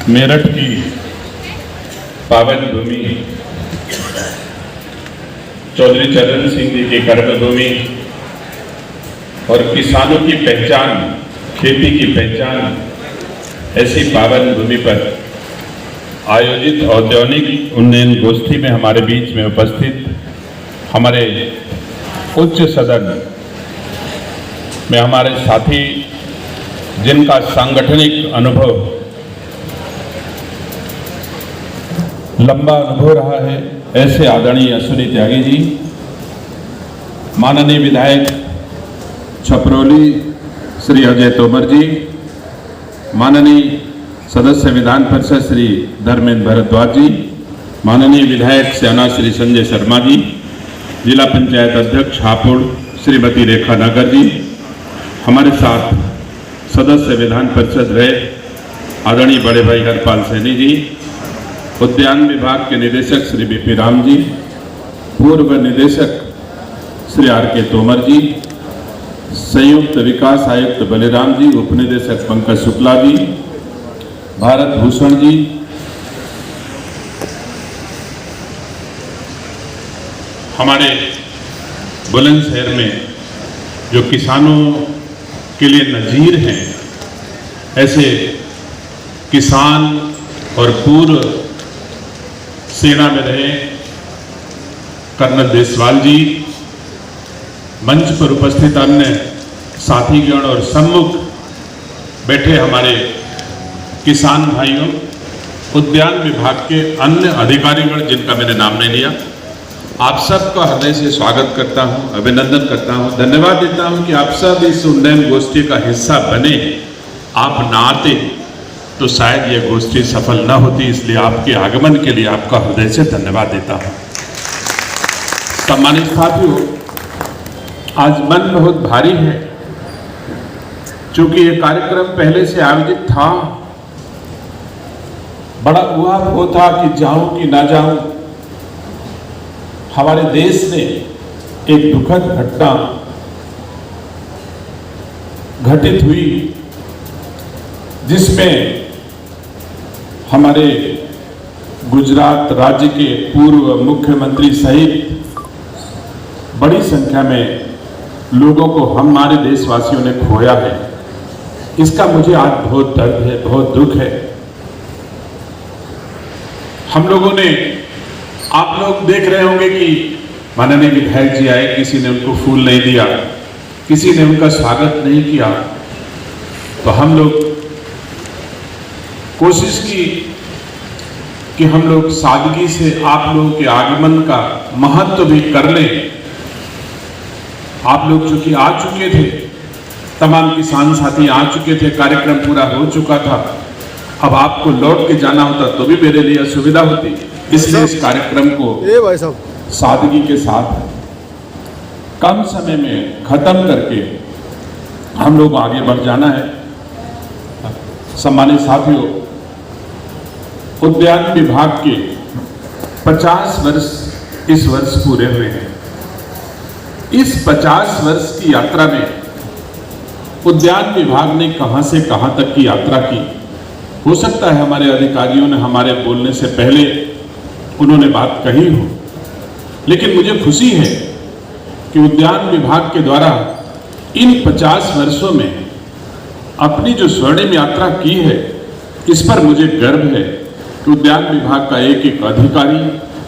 मेरठ की पावन भूमि, चौधरी चरण सिंह जी की कर्मभूमि और किसानों की पहचान, खेती की पहचान, ऐसी पावन भूमि पर आयोजित औद्योगिक उन्नयन गोष्ठी में हमारे बीच में उपस्थित हमारे उच्च सदन में हमारे साथी जिनका सांगठनिक अनुभव, लंबा अनुभव रहा है, ऐसे आदरणीय अश्विनी त्यागी जी, माननीय विधायक छपरौली श्री अजय तोमर जी, माननीय सदस्य विधान परिषद श्री धर्मेंद्र भारद्वाज जी, माननीय विधायक सेना श्री संजय शर्मा जी, जिला पंचायत अध्यक्ष हापुड़ श्रीमती रेखा नागर जी, हमारे साथ सदस्य विधान परिषद रहे आदरणीय बड़े भाई हरपाल सैनी जी, उद्यान विभाग के निदेशक श्री बीपी राम जी, पूर्व निदेशक श्री आर के तोमर जी, संयुक्त विकास आयुक्त बलिराम जी, उपनिदेशक पंकज शुक्ला जी, भारत भूषण जी, हमारे बुलंदशहर में जो किसानों के लिए नजीर हैं, ऐसे किसान और पूर्व सेना में रहे कर्नल देसवाल जी, मंच पर उपस्थित अन्य साथीगण और सम्मुख बैठे हमारे किसान भाइयों, उद्यान विभाग के अन्य अधिकारीगण जिनका मैंने नाम नहीं लिया, आप सबका हृदय से स्वागत करता हूं, अभिनंदन करता हूं, धन्यवाद देता हूं कि आप सब इस उन्नयन गोष्ठी का हिस्सा बने। आप ना आते तो शायद ये गोष्ठी सफल न होती, इसलिए आपके आगमन के लिए आपका हृदय से धन्यवाद देता हूं। सम्मानित साथियों, आज मन बहुत भारी है, क्योंकि ये कार्यक्रम पहले से आयोजित था। बड़ा ऊहापोह था कि जाऊं कि ना जाऊं। हमारे देश ने एक दुखद घटना घटित हुई, जिसमें हमारे गुजरात राज्य के पूर्व मुख्यमंत्री सहित बड़ी संख्या में लोगों को हमारे देशवासियों ने खोया है। इसका मुझे आज बहुत दर्द है, बहुत दुख है। हम लोगों ने, आप लोग देख रहे होंगे कि माननीय विधायक जी आए, किसी ने उनको फूल नहीं दिया, किसी ने उनका स्वागत नहीं किया, तो हम लोग कोशिश की कि हम लोग सादगी से आप लोगों के आगमन का महत्व भी कर लें। आप लोग चूंकि आ चुके थे, तमाम किसान साथी आ चुके थे, कार्यक्रम पूरा हो चुका था, अब आपको लौट के जाना होता तो भी मेरे लिए असुविधा होती, इसलिए इस कार्यक्रम को सादगी के साथ कम समय में खत्म करके हम लोग आगे बढ़ जाना है। सम्मानित साथियों, उद्यान विभाग के 50 वर्ष इस वर्ष पूरे हुए हैं। इस 50 वर्ष की यात्रा में उद्यान विभाग ने कहां से कहां तक की यात्रा की। हो सकता है हमारे अधिकारियों ने हमारे बोलने से पहले उन्होंने बात कही हो, लेकिन मुझे खुशी है कि उद्यान विभाग के द्वारा इन 50 वर्षों में अपनी जो स्वर्णिम यात्रा की है, इस पर मुझे गर्व है कि उद्यान विभाग का एक एक अधिकारी,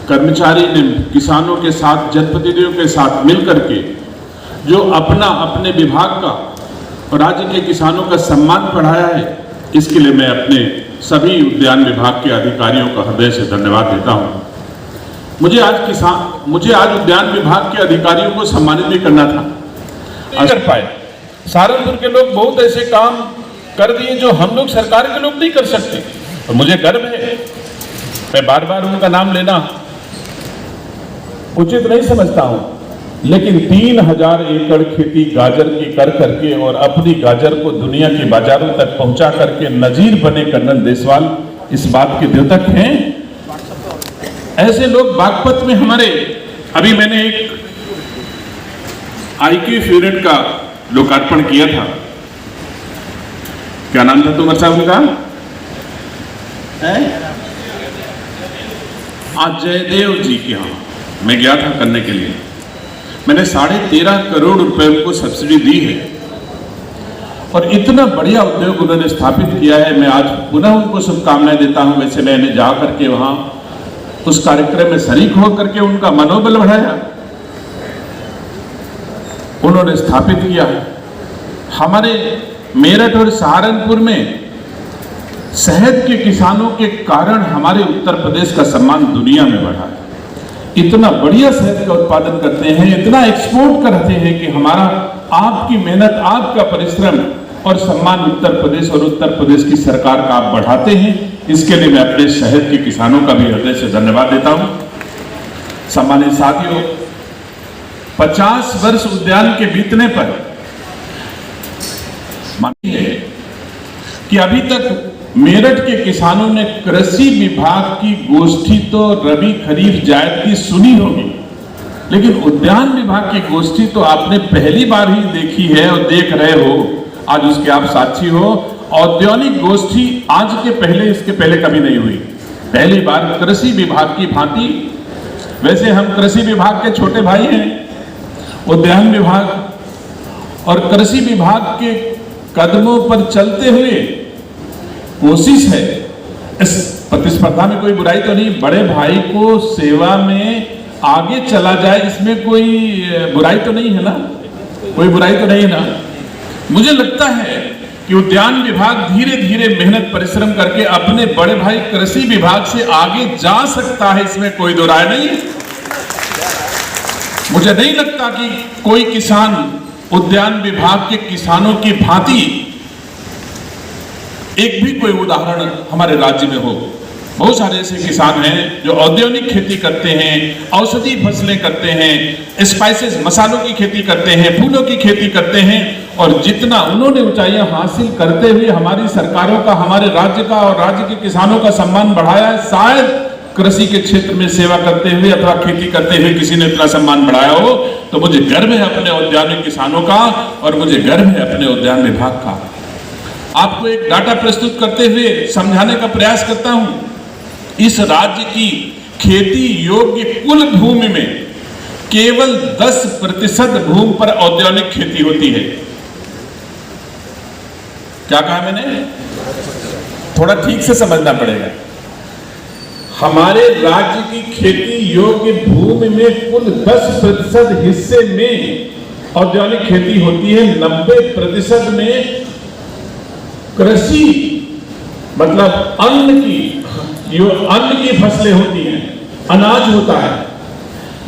कर्मचारी ने किसानों के साथ, जनप्रतिनिधियों के साथ मिलकर के जो अपने विभाग का और राज्य के किसानों का सम्मान बढ़ाया है, इसके लिए मैं अपने सभी उद्यान विभाग के अधिकारियों का हृदय से धन्यवाद देता हूं। मुझे आज उद्यान विभाग के अधिकारियों को सम्मानित भी करना था, नहीं कर पाए। सहारनपुर के लोग बहुत ऐसे काम कर दिए जो हम लोग सरकार के लोग नहीं कर सकते, और मुझे गर्व है। मैं बार बार उनका नाम लेना उचित नहीं समझता हूं, लेकिन 3000 एकड़ खेती गाजर की कर करके और अपनी गाजर को दुनिया के बाजारों तक पहुंचा करके नजीर बने कर्नल देसवाल इस बात के द्योतक हैं। ऐसे लोग बागपत में हमारे, अभी मैंने एक IQ यूनिट का लोकार्पण किया था। क्या नाम था तुम्हारे साहब उनका? आज जयदेव जी के यहाँ मैं गया था करने के लिए, मैंने 13.5 करोड़ रुपए उनको सब्सिडी दी है और इतना बढ़िया उद्योग उन्होंने स्थापित किया है। मैं आज पुनः उनको शुभकामनाएं देता हूं। वैसे मैंने जा करके वहां उस कार्यक्रम में शरीक होकर के उनका मनोबल बढ़ाया, उन्होंने स्थापित किया। हमारे मेरठ और सहारनपुर में शहद के किसानों के कारण हमारे उत्तर प्रदेश का सम्मान दुनिया में बढ़ा है। इतना बढ़िया शहद का उत्पादन करते हैं, इतना एक्सपोर्ट करते हैं कि हमारा आपकी मेहनत, आपका परिश्रम और सम्मान उत्तर प्रदेश और उत्तर प्रदेश की सरकार का आप बढ़ाते हैं। इसके लिए मैं अपने शहद के किसानों का भी हृदय से धन्यवाद देता हूं। सम्मानित साथियों, 50 वर्ष उद्यान के बीतने पर मानी है कि अभी तक मेरठ के किसानों ने कृषि विभाग की गोष्ठी तो रबी खरीफ जायद की सुनी होगी, लेकिन उद्यान विभाग की गोष्ठी तो आपने पहली बार ही देखी है और देख रहे हो, आज उसके आप साक्षी हो। औद्योगिक गोष्ठी आज के पहले, इसके पहले कभी नहीं हुई, पहली बार कृषि विभाग की भांति। वैसे हम कृषि विभाग के छोटे भाई हैं, उद्यान विभाग और कृषि विभाग के कदमों पर चलते हुए कोशिश है, इस प्रतिस्पर्धा में कोई बुराई तो नहीं, बड़े भाई को सेवा में आगे चला जाए, इसमें कोई बुराई तो नहीं है ना, कोई बुराई तो नहीं है ना। मुझे लगता है कि उद्यान विभाग धीरे धीरे मेहनत परिश्रम करके अपने बड़े भाई कृषि विभाग से आगे जा सकता है, इसमें कोई दो राय नहीं है। मुझे नहीं लगता कि कोई किसान उद्यान विभाग के किसानों की भांति एक भी कोई उदाहरण हमारे राज्य में हो। बहुत सारे ऐसे किसान हैं जो औद्योगिक खेती करते हैं, औषधि फसलें करते हैं, स्पाइसेस मसालों की खेती करते हैं, फूलों की खेती करते हैं, और जितना उन्होंने ऊंचाइयां हासिल करते हुए हमारी सरकारों का, हमारे राज्य का और राज्य के किसानों का सम्मान बढ़ाया है, शायद कृषि के क्षेत्र में सेवा करते हुए अथवा खेती करते हुए किसी ने इतना सम्मान बढ़ाया हो। तो मुझे गर्व है अपने औद्योगिक किसानों का और मुझे गर्व है अपने उद्यान विभाग का। आपको एक डाटा प्रस्तुत करते हुए समझाने का प्रयास करता हूं। इस राज्य की खेती योग्य कुल भूमि में केवल 10% भूमि पर औद्योगिक खेती होती है। क्या कहा मैंने? थोड़ा ठीक से समझना पड़ेगा। हमारे राज्य की खेती योग्य भूमि में कुल 10% हिस्से में औद्योगिक खेती होती है, 90% में कृषि मतलब अन्न की फसलें होती हैं, अनाज होता है,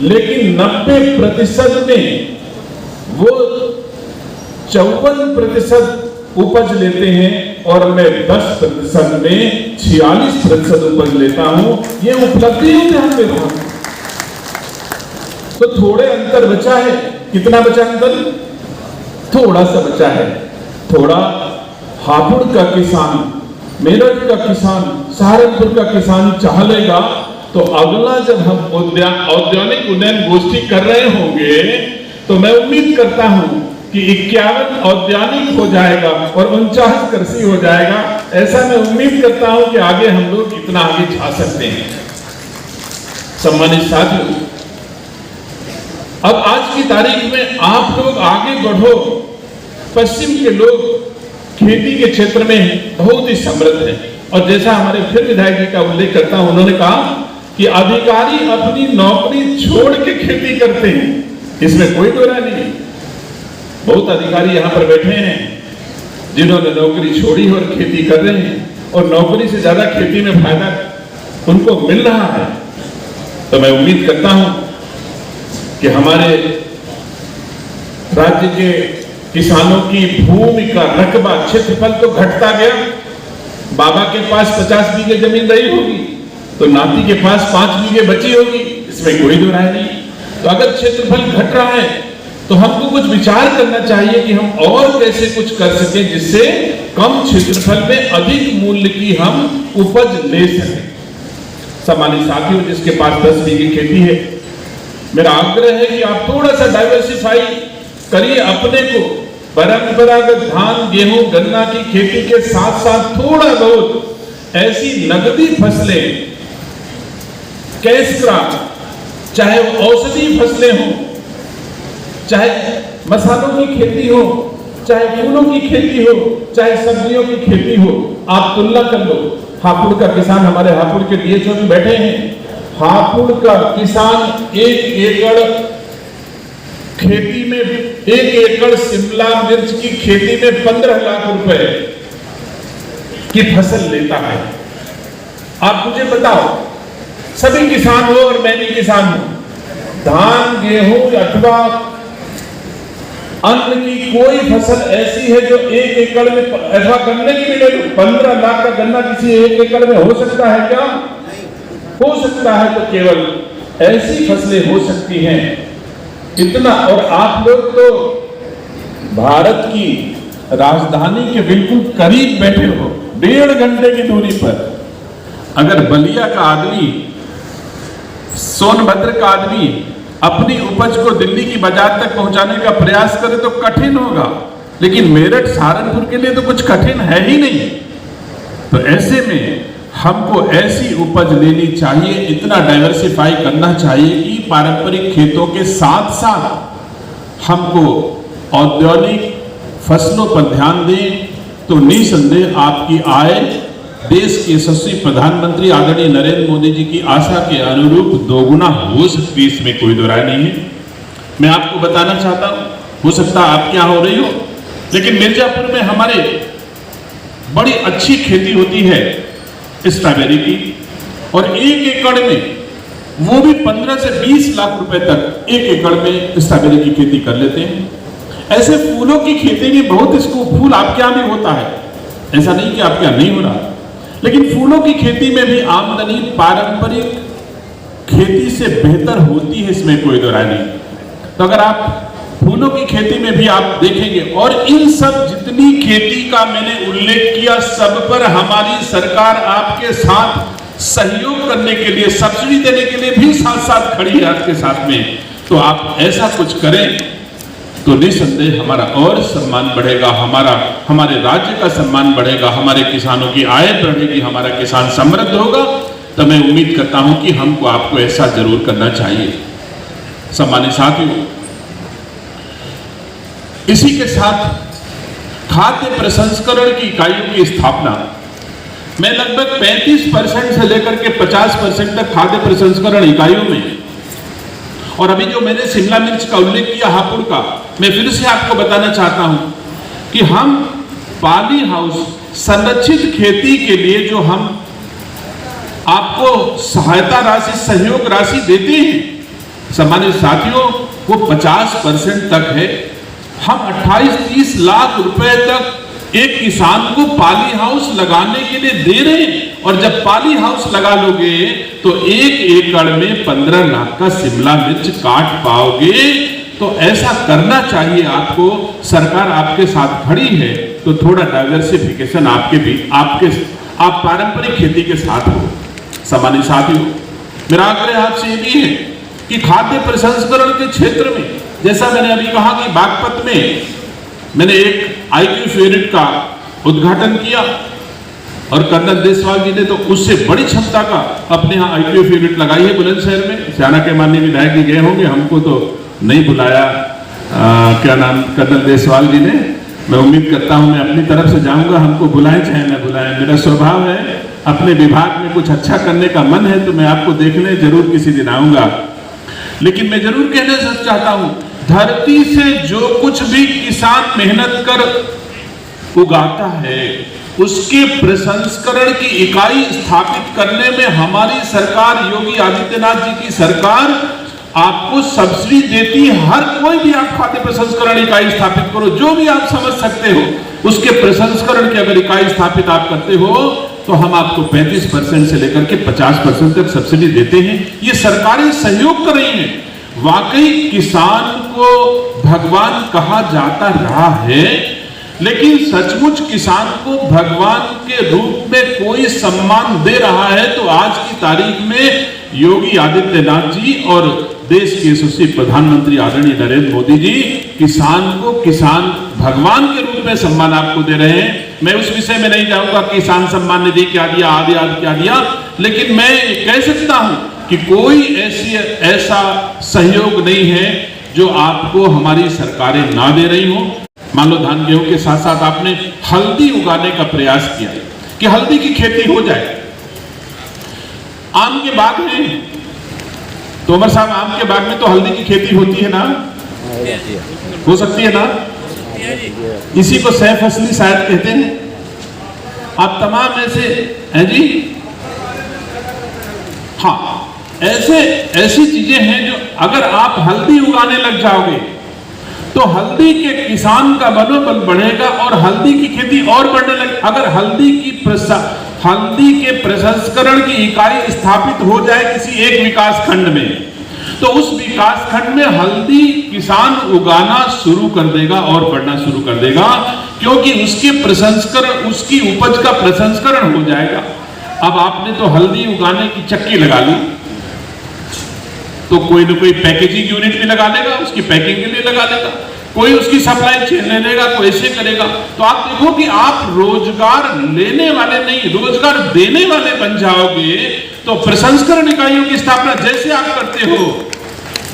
लेकिन 90% में वो 54% उपज लेते हैं और मैं 10% में 46% उपज लेता हूं। ये उपलब्धि है ध्यान में। तो थोड़े अंतर बचा है। कितना बचा अंतर? थोड़ा सा बचा है। थोड़ा हापुड़ का किसान, मेरठ का किसान, सहारनपुर का किसान चाह लेगा तो अगला जब हम औद्योगिक उन्नयन गोष्ठी कर रहे होंगे तो मैं उम्मीद करता हूं कि 51 औद्योगिक हो जाएगा और 49 कृषि हो जाएगा। ऐसा मैं उम्मीद करता हूं कि आगे हम लोग इतना आगे जा सकते हैं। सम्मानित साथियों, अब आज की तारीख में आप लोग आगे बढ़ो। पश्चिम के लोग खेती के क्षेत्र में बहुत ही समृद्ध है और जैसा हमारे फिर विधायक जी का उल्लेख करता हूं, उन्होंने कहा कि अधिकारी अपनी नौकरी छोड़ के खेती करते हैं, इसमें कोई दो राय नहीं। बहुत अधिकारी यहां पर बैठे हैं जिन्होंने नौकरी छोड़ी और खेती कर रहे हैं और नौकरी से ज्यादा खेती में फायदा उनको मिल रहा है। तो मैं उम्मीद करता हूं कि हमारे राज्य के किसानों की भूमि का रकबा, क्षेत्रफल तो घटता गया। बाबा के पास 50 बीघे जमीन रही होगी तो नाती के पास 5 बीघे बची होगी, इसमें कोई दो राय नहीं। तो अगर क्षेत्रफल घट रहा है तो हमको कुछ विचार करना चाहिए कि हम और कैसे कुछ कर सकें जिससे कम क्षेत्रफल में अधिक मूल्य की हम उपज ले सकें। सम्मानित साथियों, जिसके पास 10 बीघे खेती है, मेरा आग्रह है कि आप थोड़ा सा डाइवर्सिफाई करिए अपने को। परंपरागत धान, गेहूं, गन्ना की खेती के साथ साथ थोड़ा बहुत ऐसी नगदी फसलें, कैश क्रॉप, चाहे वो औषधि फसलें हो, चाहे मसालों की खेती हो, चाहे फूलों की खेती हो, चाहे सब्जियों की खेती हो, आप तुलना कर लो। हापुड़ का किसान, हमारे हापुड़ के डीएचओ में बैठे हैं, हापुड़ का किसान 1 एकड़ खेती में, 1 एकड़ शिमला मिर्च की खेती में 15 लाख रुपए की फसल लेता है। आप मुझे बताओ, सभी किसान हो और मैं भी किसान हूं, धान, गेहूं अथवा अन्न की कोई फसल ऐसी है जो 1 एकड़ में, अथवा गन्ने की भी ले लो, 15 लाख का गन्ना किसी 1 एकड़ में हो सकता है क्या? हो सकता है तो केवल ऐसी फसलें हो सकती हैं। इतना, और आप लोग तो भारत की राजधानी के बिल्कुल करीब बैठे हो, 1.5 घंटे की दूरी पर। अगर बलिया का आदमी, सोनभद्र का आदमी अपनी उपज को दिल्ली की बाजार तक पहुंचाने का प्रयास करे तो कठिन होगा, लेकिन मेरठ, सहारनपुर के लिए तो कुछ कठिन है ही नहीं। तो ऐसे में हमको ऐसी उपज लेनी चाहिए, इतना डाइवर्सिफाई करना चाहिए कि पारंपरिक खेतों के साथ साथ हमको औद्योगिक फसलों पर ध्यान दें, तो निसंदेह आपकी आय देश के यशस्वी प्रधानमंत्री आदरणीय नरेंद्र मोदी जी की आशा के अनुरूप दोगुना हो सकती है, इसमें कोई दो राय नहीं है। मैं आपको बताना चाहता हूं, हो सकता है आपके यहां हो रही हो, लेकिन मिर्जापुर में हमारे बड़ी अच्छी खेती होती है स्ट्रॉबेरी की, और 1 एकड़ में, वो भी 15 से 20 लाख रुपए तक 1 एकड़ में स्ट्रॉबेरी की खेती कर लेते हैं। ऐसे फूलों की खेती में बहुत स्कोप, फूल आपके यहां भी होता है, ऐसा नहीं कि आपके यहां नहीं हो रहा, लेकिन फूलों की खेती में भी आमदनी पारंपरिक खेती से बेहतर होती है, इसमें कोई दो राय नहीं। तो अगर आप फूलों की खेती में भी आप देखेंगे, और इन सब जितनी खेती का मैंने उल्लेख किया, सब पर हमारी सरकार आपके साथ सहयोग करने के लिए, सब्सिडी देने के लिए भी साथ साथ खड़ी है आपके साथ में। तो आप ऐसा कुछ करें तो निसंदेह हमारा और सम्मान बढ़ेगा, हमारे राज्य का सम्मान बढ़ेगा, हमारे किसानों की आय बढ़ेगी, हमारा किसान समृद्ध होगा। तो मैं उम्मीद करता हूं कि हमको आपको ऐसा जरूर करना चाहिए। सम्मानित साथियों, इसी के साथ खाद्य प्रसंस्करण की इकाइयों की स्थापना, मैं लगभग 35% से लेकर के 50% तक खाद्य प्रसंस्करण इकाइयों में, और अभी जो मैंने शिमला मिर्च का उल्लेख किया हापुड़ का, मैं फिर से आपको बताना चाहता हूं कि हम पॉली हाउस संरक्षित खेती के लिए जो हम आपको सहायता राशि, सहयोग राशि देते हैं, सम्मानित साथियों, वो 50% तक है। हम 28-30 लाख रुपए तक एक किसान को पॉली हाउस लगाने के लिए दे रहे हैं, और जब पॉली हाउस लगा लोगे तो 1 एकड़ में 15 लाख का शिमला मिर्च काट पाओगे। तो ऐसा करना चाहिए आपको, सरकार आपके साथ खड़ी है, तो थोड़ा डाइवर्सिफिकेशन आपके भी, आप पारंपरिक खेती के साथ हो। सम्मानित साथियों, मेरा आग्रह आपसे ये भी है कि खाद्य प्रसंस्करण के क्षेत्र में, जैसा मैंने अभी कहा कि बागपत में मैंने एक IQ यूनिट का उद्घाटन किया, और कर्नल देसवाल जी ने तो उससे बड़ी क्षमता का अपने यहाँ IQ यूनिट लगाई है बुलंदशहर में। सियाना के माननीय विधायक जी गए होंगे, हमको तो नहीं बुलाया, क्या नाम, कर्नल देसवाल जी ने। मैं उम्मीद करता हूँ मैं अपनी तरफ से जाऊंगा, हमको बुलाएं चाहे न बुलाएं। मेरा स्वभाव है, अपने विभाग में कुछ अच्छा करने का मन है तो मैं आपको देखने जरूर किसी दिन आऊंगा। लेकिन मैं जरूर कहना चाहता हूं, धरती से जो कुछ भी किसान मेहनत कर उगाता है, उसके प्रसंस्करण की इकाई स्थापित करने में हमारी सरकार, योगी आदित्यनाथ जी की सरकार आपको सब्सिडी देती है। हर कोई भी आप खाद्य प्रसंस्करण इकाई स्थापित करो, जो भी आप समझ सकते हो, उसके प्रसंस्करण की अगर इकाई स्थापित आप करते हो तो हम आपको 35% से लेकर के 50% तक सब्सिडी देते हैं। ये सरकारें सहयोग कर रही हैं। वाकई किसान को भगवान कहा जाता रहा है, लेकिन सचमुच किसान को भगवान के रूप में कोई सम्मान दे रहा है तो आज की तारीख में योगी आदित्यनाथ जी और देश के यशस्वी प्रधानमंत्री आदरणीय नरेंद्र मोदी जी किसान को किसान भगवान के रूप में सम्मान आपको दे रहे हैं। मैं उस विषय में नहीं जाऊंगा, किसान सम्मान निधि क्या दिया, आदि आदि क्या दिया, लेकिन मैं कह सकता हूं कि कोई ऐसा सहयोग नहीं है जो आपको हमारी सरकारें ना दे रही हो। मान लो धान गेहूं के साथ साथ आपने हल्दी उगाने का प्रयास किया कि हल्दी की खेती हो जाए। आम के बाग में, तोमर साहब, आम के बाग में तो हल्दी की खेती होती है ना, हो सकती है ना, इसी को सह फसली शायद कहते हैं। आप तमाम ऐसे हैं जी, हाँ, ऐसी चीजें हैं जो अगर आप हल्दी उगाने लग जाओगे तो हल्दी के किसान का मनोबल बढ़ेगा और हल्दी की खेती और बढ़ने लगे। अगर हल्दी के प्रसंस्करण की इकाई स्थापित हो जाए किसी एक विकास खंड में, तो उस विकास खंड में हल्दी किसान उगाना शुरू कर देगा और बढ़ना शुरू कर देगा, क्योंकि उसके प्रसंस्करण, उसकी उपज का प्रसंस्करण हो जाएगा। अब आपने तो हल्दी उगाने की चक्की लगा ली, तो कोई ना कोई पैकेजिंग यूनिट भी लगा लेगा, उसकी पैकिंग के लिए लगा लेगा, कोई उसकी सप्लाई चेन ले लेगा, कोई ऐसे करेगा। तो आप देखो कि आप रोजगार लेने वाले नहीं, रोजगार देने वाले बन जाओगे। तो प्रसंस्करण इकाइयों की स्थापना जैसे आप करते हो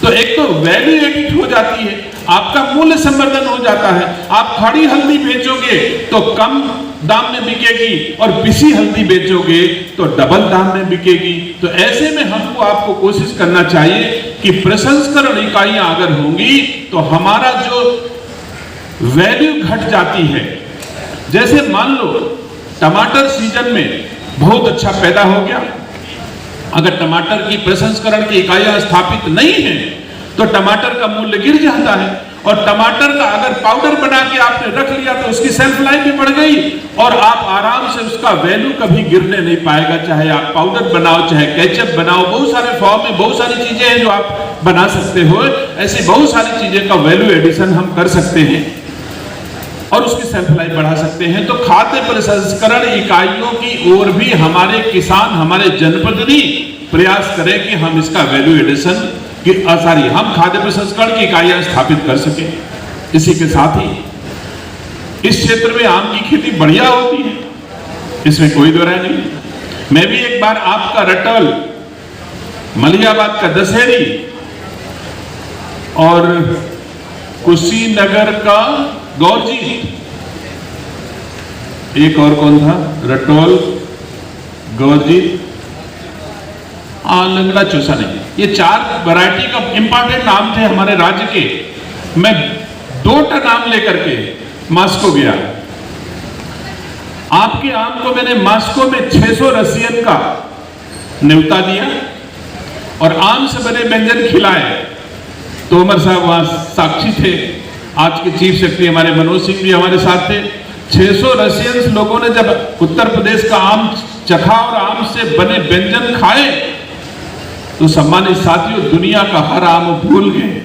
तो एक तो वैल्यू एडिट हो जाती है, आपका मूल्य संवर्धन हो जाता है। आप खड़ी हल्दी बेचोगे तो कम दाम में बिकेगी और पिसी हल्दी बेचोगे तो डबल दाम में बिकेगी। तो ऐसे में हमको आपको कोशिश करना चाहिए कि प्रसंस्करण इकाइयां अगर होंगी तो हमारा जो वैल्यू घट जाती है। जैसे मान लो टमाटर सीजन में बहुत अच्छा पैदा हो गया, अगर टमाटर की प्रसंस्करण की इकाइयां स्थापित नहीं है तो टमाटर का मूल्य गिर जाता है। और टमाटर का अगर पाउडर बना के आपने रख लिया तो उसकी शेल्फ लाइफ भी बढ़ गई और आप आराम से उसका वैल्यू कभी गिरने नहीं पाएगा। चाहे आप पाउडर बनाओ, चाहे केचप बनाओ, बहुत सारे फॉर्म में बहुत सारी चीजें हैं जो आप बना सकते हो। ऐसी बहुत सारी चीजें का वैल्यू एडिशन हम कर सकते हैं और उसकी शेल्फ लाइफ बढ़ा सकते हैं। तो खाद्य प्रसंस्करण इकाइयों की ओर भी हमारे किसान, हमारे जनप्रतिनिधि प्रयास करें कि हम इसका वैल्यू एडिशन हम खाद्य प्रसंस्करण की इकाइयां स्थापित कर सकें। इसी के साथ ही इस क्षेत्र में आम की खेती बढ़िया होती है, इसमें कोई दो राय नहीं। मैं भी एक बार आपका रटौल, मलियाबाद का दशहरी और कुशीनगर का गौरजीत, एक और कौन था, रटौल, गौरजीत, लंगड़ा चौसा नहीं, ये 4 वैरायटी का इंपॉर्टेंट नाम थे हमारे राज्य के। मैं 2 नाम लेकर के मास्को गया। आपके आम को मैंने मास्को में 600 रसियन का न्योता दिया और आम से बने व्यंजन खिलाए। तोमर साहब वहां साक्षी थे, आज के चीफ सेक्रेटरी हमारे मनोज सिंह भी हमारे साथ थे। 600 रसियंस लोगों ने जब उत्तर प्रदेश का आम चखा और आम से बने व्यंजन खाए तो सम्मानित साथियों, दुनिया का हर आम भूल गए।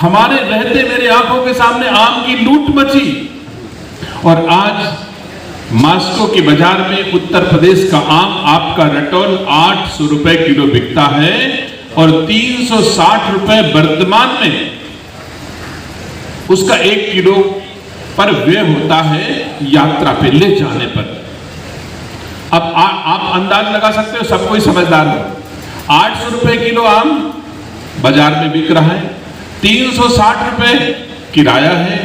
हमारे रहते मेरे आंखों के सामने आम की लूट मची और आज मास्को के बाजार में उत्तर प्रदेश का आम, आपका रटौल 800 रुपए किलो बिकता है और 360 रुपए वर्तमान में उसका 1 किलो पर व्यय होता है यात्रा पे ले जाने पर। अब आप अंदाज लगा सकते हो, सब कोई समझदार हो, 800 रुपए किलो आम बाजार में बिक रहा है, 360 रुपए किराया है,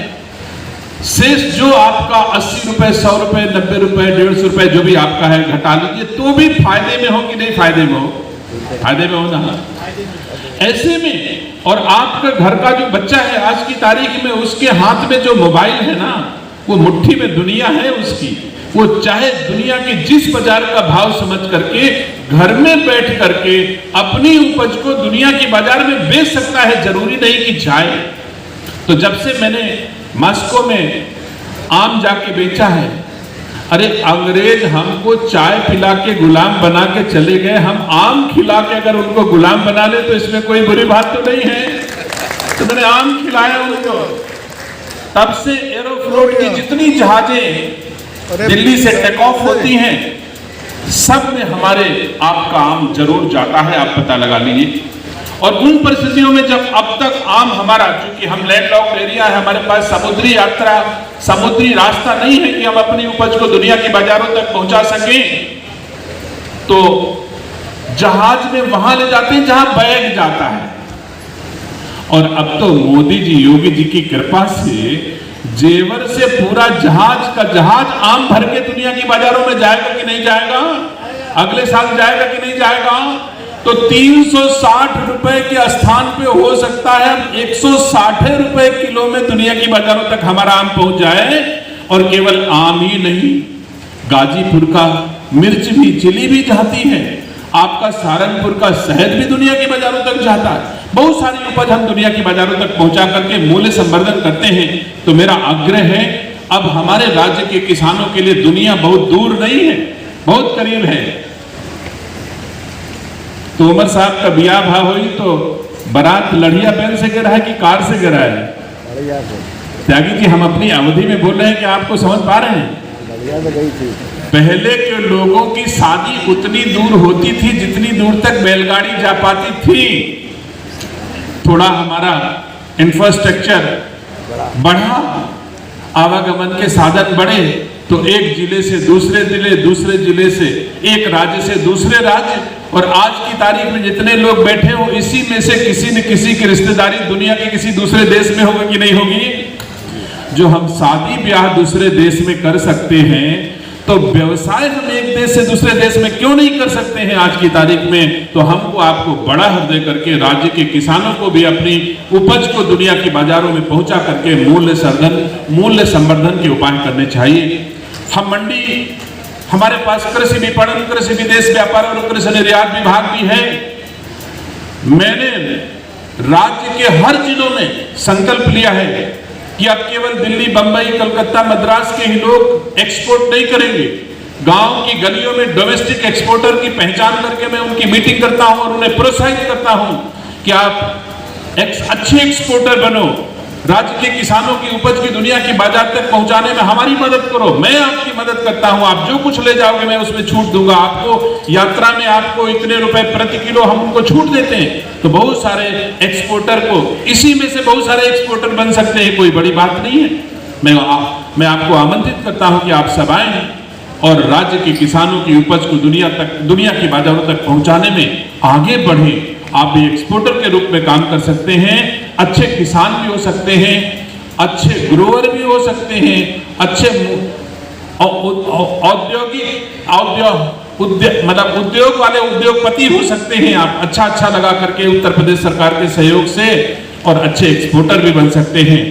शेष जो आपका 80 रुपए, 100 रुपए, 90 रुपए, 150 रुपए जो भी आपका है घटा लीजिए, तो भी फायदे में हो कि नहीं फायदे में हो? फायदे में हो ना। ऐसे में और आपका घर का जो बच्चा है आज की तारीख में, उसके हाथ में जो मोबाइल है ना, वो मुट्ठी में दुनिया है उसकी। वो चाहे दुनिया के जिस बाजार का भाव समझ करके घर में बैठ करके अपनी उपज को दुनिया के बाजार में बेच सकता है, जरूरी नहीं कि जाए। तो जब से मैंने मास्को में आम जाके बेचा है, अरे अंग्रेज हमको चाय पिला के गुलाम बना के चले गए, हम आम खिला के अगर उनको गुलाम बना ले तो इसमें कोई बुरी बात तो नहीं है। तो मैंने आम खिलाया उनको। तब से एरोफ्लोट की जितनी जहाजें दिल्ली से टेक ऑफ होती हैं, सब में हमारे आपका आम जरूर जाता है, आप पता लगा लीजिए। और उन परिस्थितियों में जब अब तक आम हमारा, चूंकि हम लैंड लॉक्ड एरिया है, हमारे पास समुद्री यात्रा, समुद्री रास्ता नहीं है कि हम अपनी उपज को दुनिया की बाजारों तक पहुंचा सकें, तो जहाज में वहां ले जाते हैं जहां बैग जाता है। और अब तो मोदी जी, योगी जी की कृपा से जेवर से पूरा जहाज का जहाज आम भर के दुनिया की बाजारों में जाएगा कि नहीं जाएगा, अगले साल जाएगा कि नहीं जाएगा। तो 360 रुपए के स्थान पे हो सकता है 160 रुपए किलो में दुनिया की बाजारों तक हमारा आम पहुंच जाए। और केवल आम ही नहीं, गाजीपुर का मिर्च भी, चिली भी जाती है, आपका सहारनपुर का शहद भी दुनिया की बाजारों तक जाता है। बहुत सारी उपज हम दुनिया की बाजारों तक पहुंचा करके मूल्य संवर्धन करते हैं। तो मेरा आग्रह है, अब हमारे राज्य के किसानों के लिए दुनिया बहुत दूर नहीं है, बहुत करीब है। तो उमर साहब का बियाह भाव हुई तो बारात लड़िया बैल से गिरा है कि कार से गिरा है? त्यागी जी, हम अपनी अवधि में बोल रहे हैं कि आपको समझ पा रहे हैं? पहले के लोगों की शादी उतनी दूर होती थी जितनी दूर तक बैलगाड़ी जा पाती थी। थोड़ा हमारा इंफ्रास्ट्रक्चर बढ़ा, आवागमन के साधन बढ़े, तो एक जिले से दूसरे जिले, दूसरे जिले से एक राज्य से दूसरे राज्य, और आज की तारीख में जितने लोग बैठे हो, इसी में से किसी न किसी की रिश्तेदारी दुनिया के किसी दूसरे देश में होगी कि नहीं होगी। जो हम शादी ब्याह दूसरे देश में कर सकते हैं, तो व्यवसाय हम एक देश से दूसरे देश में क्यों नहीं कर सकते हैं आज की तारीख में। तो हमको आपको बड़ा हृदय करके राज्य के किसानों को भी अपनी उपज को दुनिया की बाजारों में पहुंचा करके मूल्य संवर्धन के उपाय करने चाहिए। हम मंडी, हमारे पास कृषि विपणन, कृषि विदेश व्यापार और कृषि निर्यात विभाग भी है। मैंने राज्य के हर जिलों में संकल्प लिया है कि अब केवल दिल्ली, बंबई, कलकत्ता, मद्रास के ही लोग एक्सपोर्ट नहीं करेंगे। गांव की गलियों में डोमेस्टिक एक्सपोर्टर की पहचान करके मैं उनकी मीटिंग करता हूं और उन्हें प्रोत्साहित करता हूं कि आप अच्छे एक्सपोर्टर बनो, राज्य के किसानों की उपज की दुनिया की बाजार तक पहुंचाने में हमारी मदद करो। मैं आपकी मदद करता हूं, आप जो कुछ ले जाओगे मैं उसमें छूट दूंगा आपको। यात्रा में आपको इतने रुपए प्रति किलो हम उनको छूट देते हैं। तो बहुत सारे एक्सपोर्टर को, इसी में से बहुत सारे एक्सपोर्टर बन सकते हैं, कोई बड़ी बात नहीं है। मैं आपको आमंत्रित करता हूं कि आप सब आए और राज्य के किसानों की उपज को दुनिया की बाजारों तक पहुंचाने में आगे बढ़े। आप भी एक्सपोर्टर के रूप में काम कर सकते हैं, अच्छे किसान भी हो सकते हैं, अच्छे ग्रोअर भी हो सकते हैं, अच्छे उद्योग वाले उद्योगपति हो सकते हैं आप, अच्छा लगा करके उत्तर प्रदेश सरकार के सहयोग से, और अच्छे एक्सपोर्टर भी बन सकते हैं।